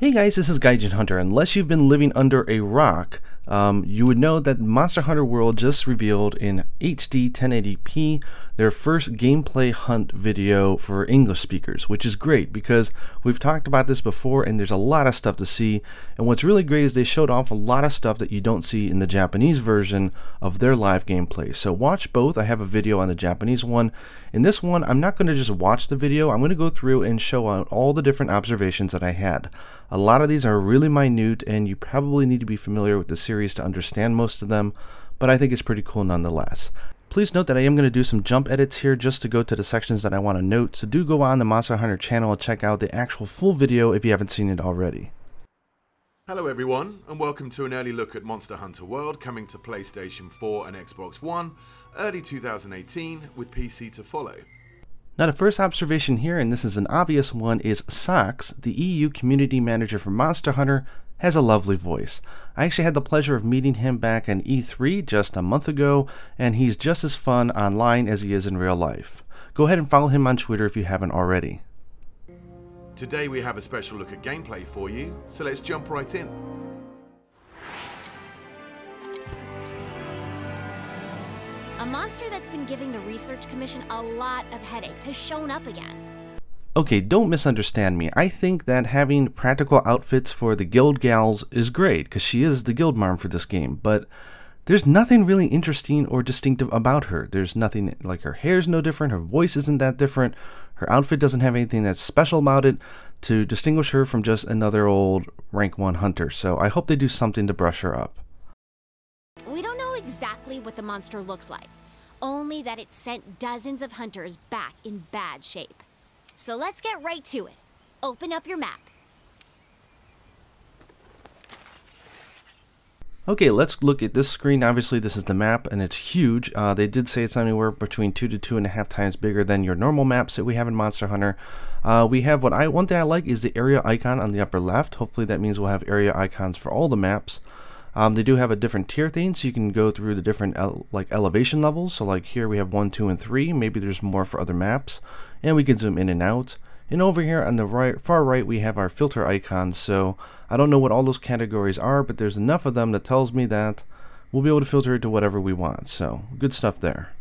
Hey guys, this is Gaijin Hunter. Unless you've been living under a rock, you would know that Monster Hunter World just revealed in HD 1080p their first gameplay hunt video for English speakers, which is great because we've talked about this before and there's a lot of stuff to see. And what's really great is they showed off a lot of stuff that you don't see in the Japanese version of their live gameplay. So watch both. I have a video on the Japanese one. In this one, I'm not going to just watch the video. I'm going to go through and show out all the different observations that I had. A lot of these are really minute and you probably need to be familiar with the series to understand most of them, but I think it's pretty cool nonetheless. Please note that I am going to do some jump edits here just to go to the sections that I want to note, so do go on the Monster Hunter channel and check out the actual full video if you haven't seen it already. Hello everyone, and welcome to an early look at Monster Hunter World coming to PlayStation 4 and Xbox One, early 2018, with PC to follow. Now the first observation here, and this is an obvious one, is Sox, the EU community manager for Monster Hunter, has a lovely voice. I actually had the pleasure of meeting him back in E3 just a month ago, and he's just as fun online as he is in real life. Go ahead and follow him on Twitter if you haven't already. Today we have a special look at gameplay for you, so let's jump right in. A monster that's been giving the Research Commission a lot of headaches has shown up again. Okay, don't misunderstand me. I think that having practical outfits for the guild gals is great, because she is the guild marm for this game, but there's nothing really interesting or distinctive about her. There's nothing, like her hair's no different, her voice isn't that different, her outfit doesn't have anything that's special about it to distinguish her from just another old rank 1 hunter, so I hope they do something to brush her up. We don't know exactly what the monster looks like, only that it sent dozens of hunters back in bad shape. So let's get right to it. Open up your map. Okay, let's look at this screen. Obviously this is the map and it's huge. They did say it's anywhere between 2 to 2.5 times bigger than your normal maps that we have in Monster Hunter. We have one thing I like is the area icon on the upper left. Hopefully that means we'll have area icons for all the maps. They do have a different tier thing, so you can go through the different elevation levels. So like here we have 1, 2, and 3. Maybe there's more for other maps, and we can zoom in and out. And over here on the far right, we have our filter icons. So I don't know what all those categories are, but there's enough of them that tells me that we'll be able to filter it to whatever we want. So good stuff there.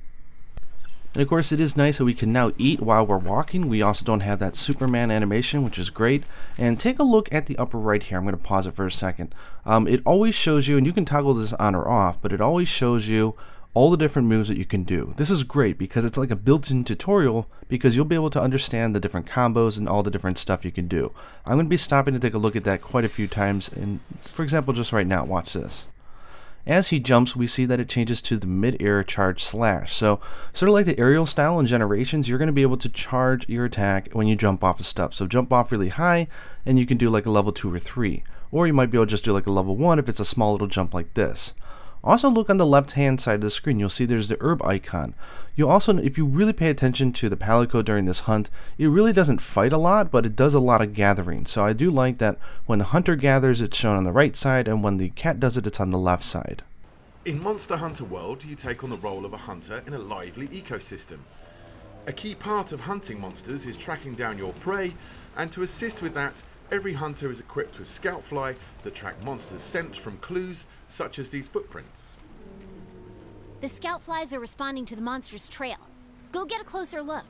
And of course it is nice that we can now eat while we're walking. We also don't have that Superman animation, which is great. And take a look at the upper right here. I'm going to pause it for a second. It always shows you, and you can toggle this on or off, but it always shows you all the different moves that you can do. This is great because it's like a built-in tutorial, because you'll be able to understand the different combos and all the different stuff you can do. I'm going to be stopping to take a look at that quite a few times. And for example, just right now, watch this. As he jumps, we see that it changes to the mid-air charge slash. So sort of like the aerial style in Generations, you're going to be able to charge your attack when you jump off of stuff. So jump off really high and you can do like a level 2 or 3. Or you might be able to just do like a level 1 if it's a small little jump like this. Also look on the left hand side of the screen, you'll see there's the herb icon. You'll also, if you really pay attention to the Palico during this hunt, it really doesn't fight a lot, but it does a lot of gathering. So I do like that when the hunter gathers, it's shown on the right side, and when the cat does it, it's on the left side. In Monster Hunter World, you take on the role of a hunter in a lively ecosystem. A key part of hunting monsters is tracking down your prey, and to assist with that, every hunter is equipped with scoutfly that track monsters' scent from clues such as these footprints. The scoutflies are responding to the monster's trail. Go get a closer look.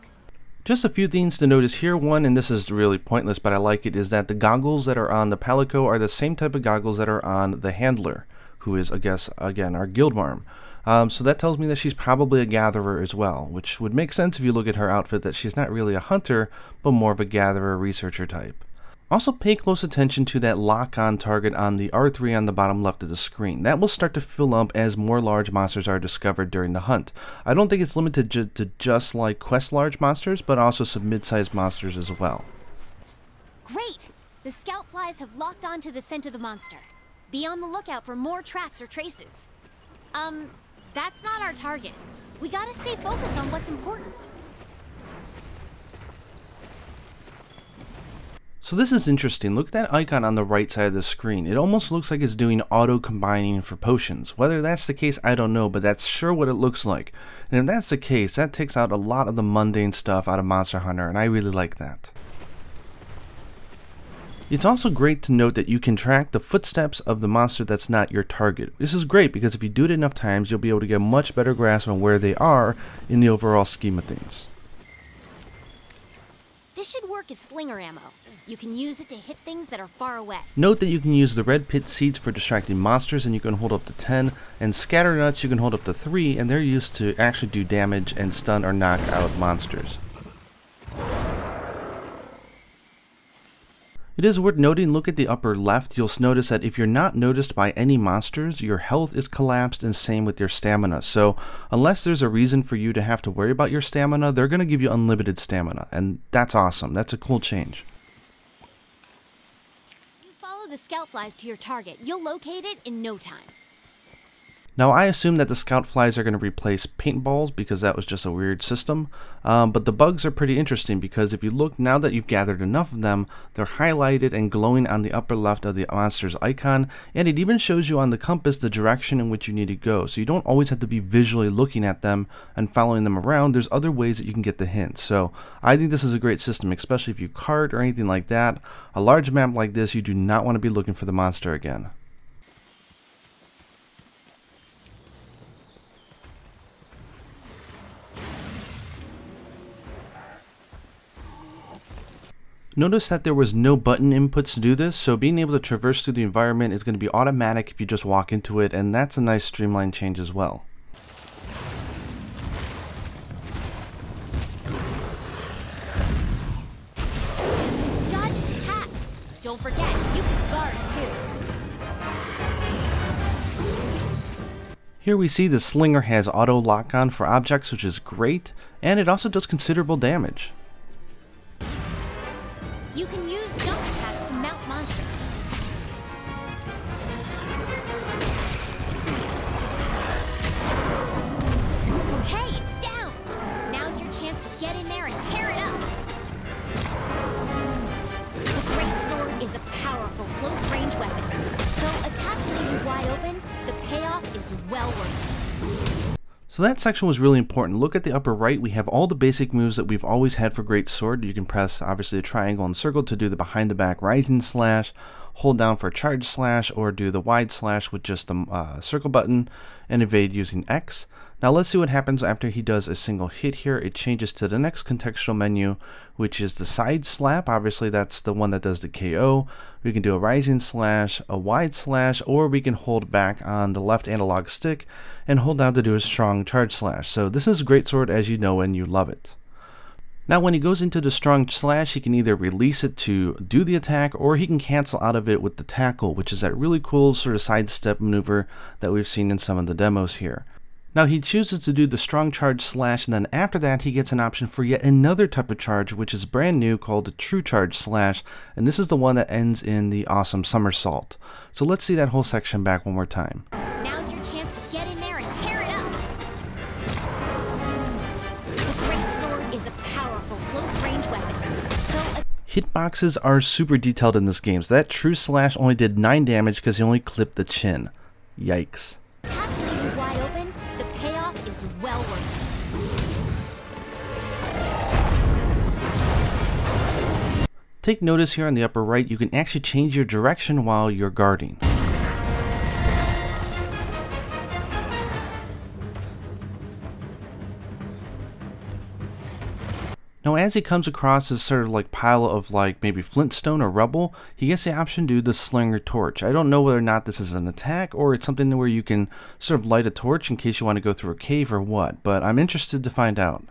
Just a few things to notice here. One, and this is really pointless, but I like it, is that the goggles that are on the Palico are the same type of goggles that are on the handler, who is, I guess, again, our guild marm. So that tells me that she's probably a gatherer as well, which would make sense if you look at her outfit, that she's not really a hunter, but more of a gatherer, researcher type. Also pay close attention to that lock-on target on the R3 on the bottom left of the screen. That will start to fill up as more large monsters are discovered during the hunt. I don't think it's limited to just like quest large monsters, but also some mid-sized monsters as well. Great! The scoutflies have locked onto the scent of the monster. Be on the lookout for more tracks or traces. That's not our target. We gotta stay focused on what's important. So this is interesting. Look at that icon on the right side of the screen. It almost looks like it's doing auto combining for potions. Whether that's the case, I don't know, but that's sure what it looks like. And if that's the case, that takes out a lot of the mundane stuff out of Monster Hunter, and I really like that. It's also great to note that you can track the footsteps of the monster that's not your target. This is great because if you do it enough times, you'll be able to get a much better grasp on where they are in the overall scheme of things. This should work as slinger ammo. You can use it to hit things that are far away. Note that you can use the red pit seeds for distracting monsters, and you can hold up to 10, and scatter nuts you can hold up to 3, and they're used to actually do damage and stun or knock out monsters. It is worth noting, look at the upper left, you'll notice that if you're not noticed by any monsters, your health is collapsed, and same with your stamina. So unless there's a reason for you to have to worry about your stamina, they're going to give you unlimited stamina, and that's awesome. That's a cool change. You follow the scoutflies to your target. You'll locate it in no time. Now I assume that the scoutflies are going to replace paintballs because that was just a weird system, but the bugs are pretty interesting because if you look, now that you've gathered enough of them, they're highlighted and glowing on the upper left of the monster's icon, and it even shows you on the compass the direction in which you need to go, so you don't always have to be visually looking at them and following them around. There's other ways that you can get the hints, so I think this is a great system, especially if you cart or anything like that. A large map like this, you do not want to be looking for the monster again. Notice that there was no button inputs to do this, so being able to traverse through the environment is going to be automatic if you just walk into it, and that's a nice streamlined change as well. Dodge its attacks. Don't forget, you can guard too. Here we see the Slinger has auto lock-on for objects, which is great, and it also does considerable damage. You can use jump attacks to mount monsters. Okay, it's down. Now's your chance to get in there and tear it up. The great sword is a powerful close-range weapon. Though attacks leave you wide open, the payoff is well worth it. So that section was really important. Look at the upper right, we have all the basic moves that we've always had for Great Sword. You can press obviously the triangle and circle to do the behind the back rising slash, hold down for charge slash, or do the wide slash with just the circle button, and evade using X. Now let's see what happens after he does a single hit here. It changes to the next contextual menu, which is the side slap. Obviously that's the one that does the KO. We can do a rising slash, a wide slash, or we can hold back on the left analog stick and hold down to do a strong charge slash. So this is Great Sword as you know and you love it. Now when he goes into the strong slash, he can either release it to do the attack, or he can cancel out of it with the tackle, which is that really cool sort of sidestep maneuver that we've seen in some of the demos here. Now he chooses to do the strong charge slash, and then after that he gets an option for yet another type of charge, which is brand new, called the true charge slash, and this is the one that ends in the awesome somersault. So let's see that whole section back one more time. Now's your chance to get in there and tear it up. The great sword is a powerful close-range weapon. Hitboxes are super detailed in this game, so that true slash only did 9 damage because he only clipped the chin. Yikes. Attacks leave you wide open, the payoff is well worth it. Take notice here on the upper right, you can actually change your direction while you're guarding. Now as he comes across this sort of like pile of like maybe flintstone or rubble, he gets the option to do the Slinger torch. I don't know whether or not this is an attack or it's something where you can sort of light a torch in case you want to go through a cave or what, but I'm interested to find out.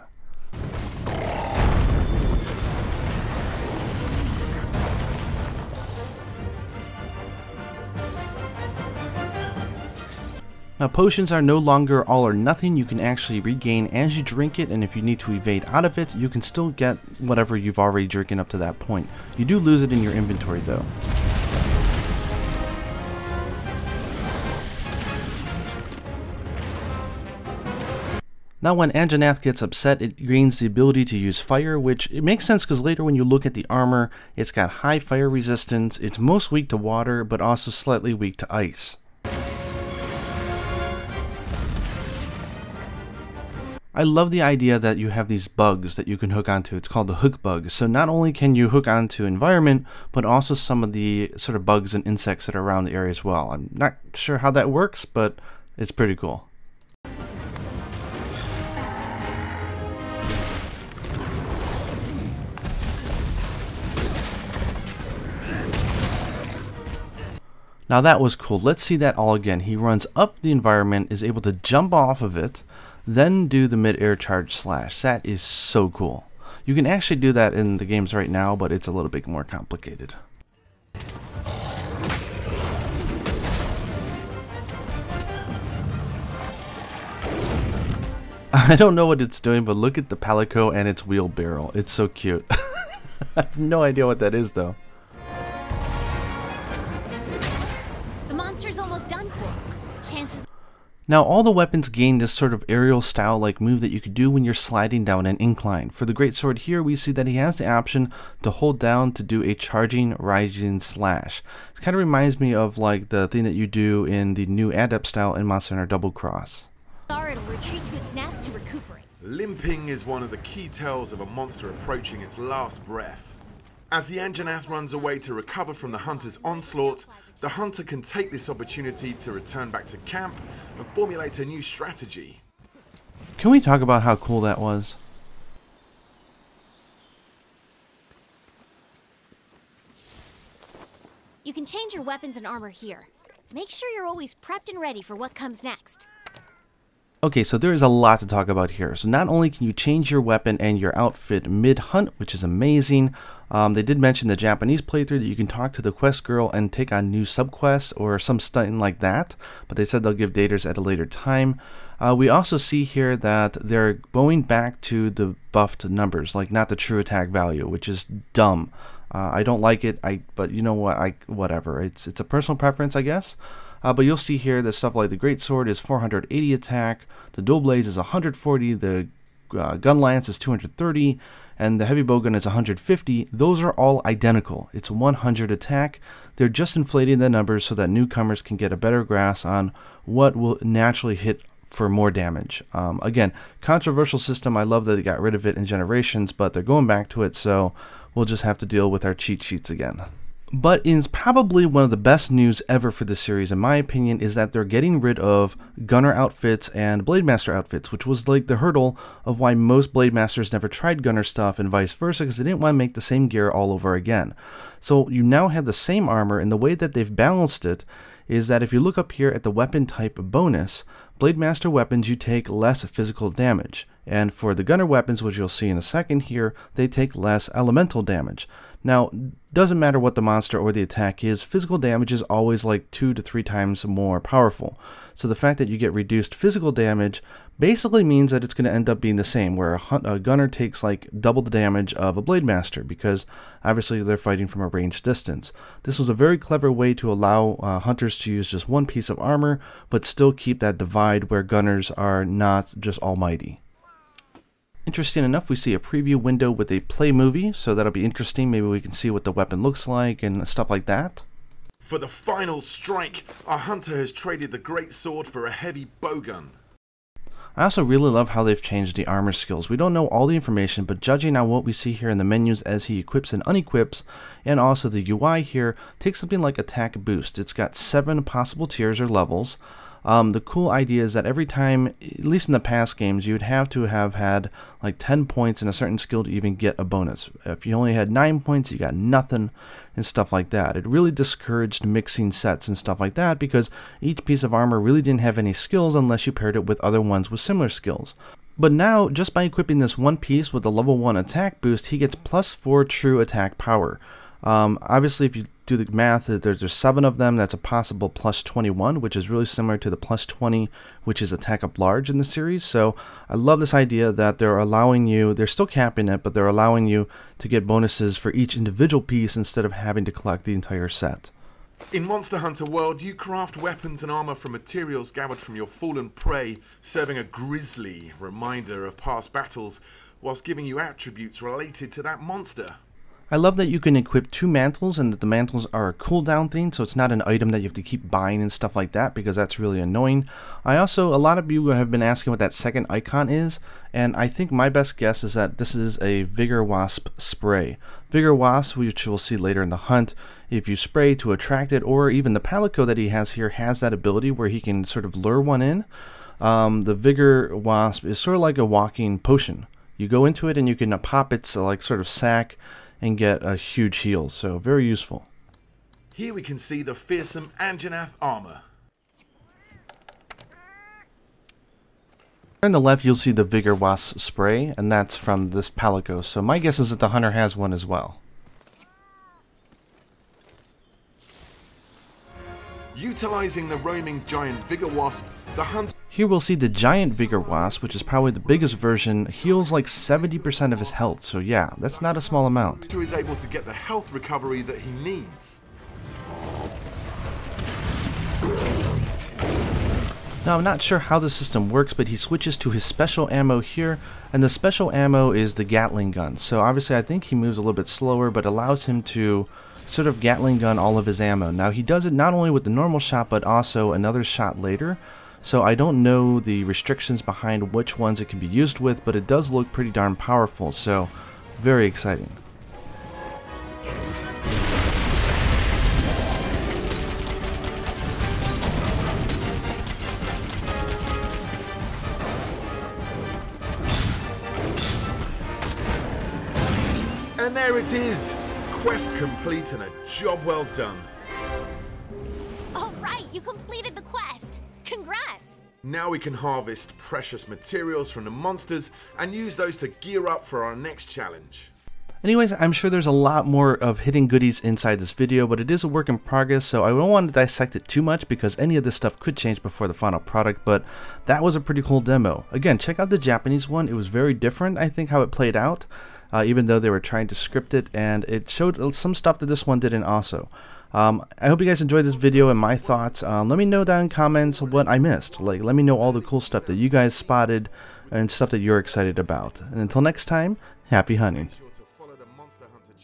Now potions are no longer all or nothing. You can actually regain as you drink it, and if you need to evade out of it, you can still get whatever you've already drinking up to that point. You do lose it in your inventory though. Now when Anjanath gets upset, it gains the ability to use fire, which it makes sense because later when you look at the armor, it's got high fire resistance, it's most weak to water, but also slightly weak to ice. I love the idea that you have these bugs that you can hook onto. It's called the hook bug. So not only can you hook onto environment, but also some of the sort of bugs and insects that are around the area as well. I'm not sure how that works, but it's pretty cool. Now that was cool. Let's see that all again. He runs up the environment, is able to jump off of it, then do the mid-air charge slash. That is so cool. You can actually do that in the games right now, but it's a little bit more complicated. I don't know what it's doing, but look at the Palico and its wheelbarrow. It's so cute. I have no idea what that is, though. Almost done for. Chances. Now all the weapons gain this sort of aerial style like move that you could do when you're sliding down an incline. For the great sword here, we see that he has the option to hold down to do a charging rising slash. It kind of reminds me of like the thing that you do in the new adept style in Monster Hunter Double Cross. It'll retreat to its nest to recuperate. Limping is one of the key tells of a monster approaching its last breath. As the Anjanath runs away to recover from the hunter's onslaught, the hunter can take this opportunity to return back to camp and formulate a new strategy. Can we talk about how cool that was? You can change your weapons and armor here. Make sure you're always prepped and ready for what comes next. Okay, so there is a lot to talk about here. So not only can you change your weapon and your outfit mid-hunt, which is amazing. They did mention the Japanese playthrough that you can talk to the quest girl and take on new subquests or something like that. But they said they'll give daters at a later time. We also see here that they're going back to the buffed numbers, like not the true attack value, which is dumb. I don't like it, but you know what, whatever. It's a personal preference, I guess. But you'll see here that stuff like the Great Sword is 480 attack, the Dual Blaze is 140, the Gun Lance is 230, and the Heavy Bowgun is 150. Those are all identical. It's 100 attack. They're just inflating the numbers so that newcomers can get a better grasp on what will naturally hit for more damage. Again, controversial system. I love that they got rid of it in Generations, but they're going back to it, so we'll just have to deal with our cheat sheets again. But is probably one of the best news ever for the series, in my opinion, is that they're getting rid of Gunner outfits and Blade Master outfits, which was like the hurdle of why most Blade Masters never tried Gunner stuff and vice versa, because they didn't want to make the same gear all over again. So you now have the same armor, and the way that they've balanced it is that if you look up here at the weapon type bonus, Blade Master weapons, you take less physical damage. And for the Gunner weapons, which you'll see in a second here, they take less elemental damage. Now, doesn't matter what the monster or the attack is, physical damage is always like 2 to 3 times more powerful. So the fact that you get reduced physical damage basically means that it's going to end up being the same, where a gunner takes like double the damage of a Blade Master, because obviously they're fighting from a ranged distance. This was a very clever way to allow hunters to use just one piece of armor, but still keep that divide where gunners are not just almighty. Interesting enough, we see a preview window with a play movie, so that'll be interesting. Maybe we can see what the weapon looks like and stuff like that. For the final strike, our hunter has traded the Great Sword for a Heavy Bowgun. I also really love how they've changed the armor skills. We don't know all the information, but judging on what we see here in the menus as he equips and unequips, and also the UI here, take something like Attack Boost. It's got 7 possible tiers or levels. The cool idea is that every time, at least in the past games, you'd have to have had like 10 points in a certain skill to even get a bonus. If you only had 9 points, you got nothing and stuff like that. It really discouraged mixing sets and stuff like that, because each piece of armor really didn't have any skills unless you paired it with other ones with similar skills. But now, just by equipping this one piece with a level 1 attack boost, he gets +4 true attack power. Obviously, if you do the math, there's 7 of them. That's a possible +21, which is really similar to the +20, which is attack up large in the series. So I love this idea that they're allowing you, they're still capping it, but they're allowing you to get bonuses for each individual piece instead of having to collect the entire set. In Monster Hunter World, you craft weapons and armor from materials gathered from your fallen prey, serving a grisly reminder of past battles, whilst giving you attributes related to that monster. I love that you can equip 2 mantles and that the mantles are a cooldown thing, so it's not an item that you have to keep buying and stuff like that, because that's really annoying. A lot of you have been asking what that second icon is, and I think my best guess is that this is a Vigor Wasp spray. Vigor Wasp, which we'll see later in the hunt, if you spray to attract it, or even the Palico that he has here has that ability where he can sort of lure one in. The Vigor Wasp is sort of like a walking potion. You go into it and you can pop its like sort of sack and get a huge heal, so very useful. Here we can see the fearsome Anjanath armor. On the left you'll see the Vigor Wasp spray, and that's from this Palico, so my guess is that the hunter has one as well. Utilizing the roaming giant Vigor Wasp, the hunter... Here we'll see the giant Vigor Wasp, which is probably the biggest version, heals like 70% of his health, so yeah, that's not a small amount. Is able to get the health recovery that he needs. Now I'm not sure how the system works, but he switches to his special ammo here, and the special ammo is the Gatling gun. So obviously I think he moves a little bit slower, but allows him to sort of Gatling gun all of his ammo. Now he does it not only with the normal shot, but also another shot later. So I don't know the restrictions behind which ones it can be used with, but it does look pretty darn powerful, so very exciting. And there it is! Quest complete and a job well done. Alright, you completed the quest! Congrats! Now we can harvest precious materials from the monsters and use those to gear up for our next challenge. Anyways, I'm sure there's a lot more of hidden goodies inside this video, but it is a work in progress, so I don't want to dissect it too much because any of this stuff could change before the final product, but that was a pretty cool demo. Again, check out the Japanese one. It was very different, I think, how it played out, even though they were trying to script it, and it showed some stuff that this one didn't also. I hope you guys enjoyed this video and my thoughts. Let me know down in comments what I missed. Like, let me know all the cool stuff that you guys spotted and stuff that you're excited about. And until next time, happy hunting.